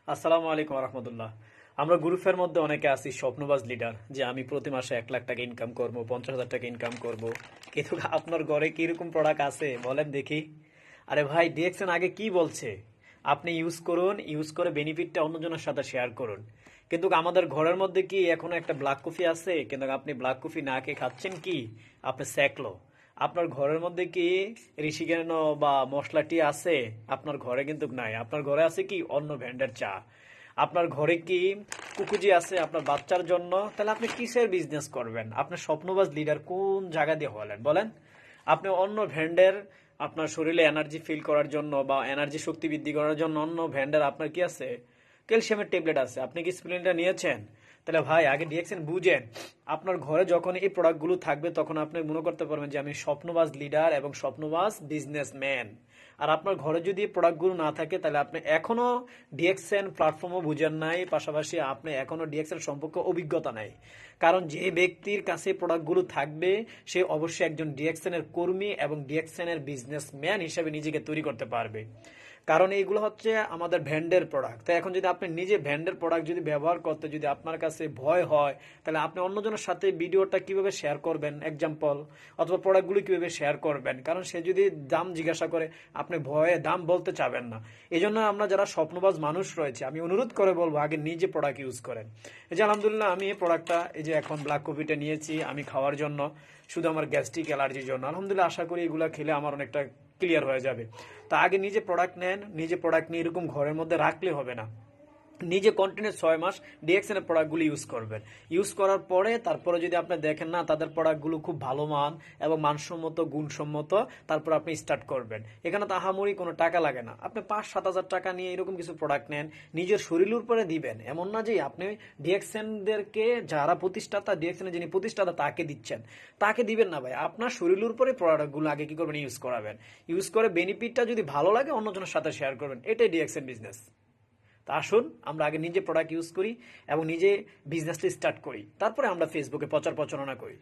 আসসালামু আলাইকুম রহমতুল্লাহ। আমরা গ্রুপের মধ্যে অনেকে আছি স্বপ্নবাজ লিডার, যে আমি প্রতি মাসে 1 লাখ টাকা ইনকাম করবো, 50,000 টাকা ইনকাম করব। কিন্তু আপনার ঘরে কিরকম প্রোডাক্ট আছে বলেন দেখি। আরে ভাই, ডিএক্সএন আগে কি বলছে? আপনি ইউজ করুন, ইউজ করে বেনিফিটটা অন্যজনের সাথে শেয়ার করুন। কিন্তু আমাদের ঘরের মধ্যে কি এখনো একটা ব্ল্যাক কফি আছে? কিন্তু আপনি ব্ল্যাক কফি না খেয়ে খাচ্ছেন কি? আপনি স্যাকলো। আপনার ঘরের মধ্যে কি ঋষিকেন বা মশলা টি আছে? আপনার ঘরে কিন্তু নাই। আপনার ঘরে আছে কি অন্য ব্র্যান্ডের চা। আপনার ঘরে কি কুকুজি আছে আপনার বাচ্চার জন্য? তাহলে আপনি কিসের বিজনেস করবেন? আপনার স্বপ্নবাজ লিডার কোন জায়গা দিয়ে হলেন বলেন? আপনি অন্য ভ্যান্ডের আপনার শরীরে এনার্জি ফিল করার জন্য বা এনার্জি শক্তি বৃদ্ধি করার জন্য অন্য ভ্যান্ডের আপনার কি আছে? ক্যালসিয়ামের ট্যাবলেট আছে। আপনি কি স্প্লিনটা নিয়েছেন? তাহলে ভাই আগে ডিএক্সএন বুঝেন। আপনার ঘরে যখন এই প্রোডাক্টগুলো থাকবে তখন আপনি মনে করতে পারবেন যে আমি স্বপ্নবাজ লিডার এবং স্বপ্নবাজ বিজনেসম্যান। আর আপনার ঘরে যদি এই প্রোডাক্টগুলো না থাকে তাহলে আপনি এখনো ডিএক্সএন প্ল্যাটফর্মও বুঝেন নাই, পাশাপাশি আপনি এখনো ডিএক্সএন সম্পর্কে অভিজ্ঞতা নাই। কারণ যে ব্যক্তির কাছে প্রোডাক্টগুলো থাকবে সে অবশ্যই একজন ডিএক্সএন এর কর্মী এবং ডিএক্সএন এর বিজনেসম্যান হিসেবে নিজেকে তৈরি করতে পারবে। কারণ এইগুলো হচ্ছে আমাদের ভ্যান্ডের প্রোডাক্ট। তাই এখন যদি আপনি নিজে ভ্যান্ডের প্রোডাক্ট যদি ব্যবহার করতে যদি আপনার কাছে ভয় হয়, তাহলে আপনি অন্যজনের সাথে ভিডিওটা কিভাবে শেয়ার করবেন, এক্সাম্পল, অথবা প্রোডাক্টগুলো কিভাবে শেয়ার করবেন? কারণ সে যদি দাম জিজ্ঞাসা করে আপনি ভয়ে দাম বলতে চাবেন না। এই জন্য আমরা যারা স্বপ্নবাজ মানুষ রয়েছে আমি অনুরোধ করে বলবো আগে নিজে প্রোডাক্ট ইউজ করেন। এই যে আলহামদুলিল্লাহ আমি এই প্রোডাক্টটা এই যে এখন ব্ল্যাক কফিটা নিয়েছি আমি খাওয়ার জন্য, শুধু আমার গ্যাস্ট্রিক অ্যালার্জির জন্য। আলহামদুলিল্লাহ আশা করি এগুলো খেলে আমার অনেকটা ক্লিয়ার হয়ে যাবে। তা আগে নিজে প্রোডাক্ট নেন, নিজে প্রোডাক্ট নিয়ে এরকম ঘরের মধ্যে রাখলে হবে না। নিজে কন্টিনিউ 6 মাস ডিএক্সএন এর প্রোডাক্টগুলো ইউজ করবেন। ইউজ করার পরে তারপরে যদি আপনি দেখেন না তাদের প্রোডাক্টগুলো খুব ভালো মান এবং মানসম্মত গুণসম্মত, তারপর আপনি স্টার্ট করবেন। এখানে তো আহামরি কোনো টাকা লাগে না। আপনি 5-7 হাজার টাকা নিয়ে এরকম কিছু প্রোডাক্ট নেন, নিজের শরীরের উপরে দিবেন। এমন না যে আপনি ডিএক্সএন দেরকে, যারা প্রতিষ্ঠাতা ডিএক্সএন যিনি প্রতিষ্ঠাতা তাকে দিচ্ছেন, তাকে দিবেন না ভাই। আপনার শরীরের উপরে প্রোডাক্টগুলো আগে কি করবেন? ইউজ করাবেন। ইউজ করে বেনিফিটটা যদি ভালো লাগে অন্যজনের সাথে শেয়ার করবেন। এটাই ডিএক্সএন বিজনেস। তা আসুন আমরা আগে নিজে প্রোডাক্ট ইউজ করি এবং নিজে বিজনেসটা স্টার্ট করি, তারপরে আমরা ফেসবুকে প্রচার প্রচারণা করি।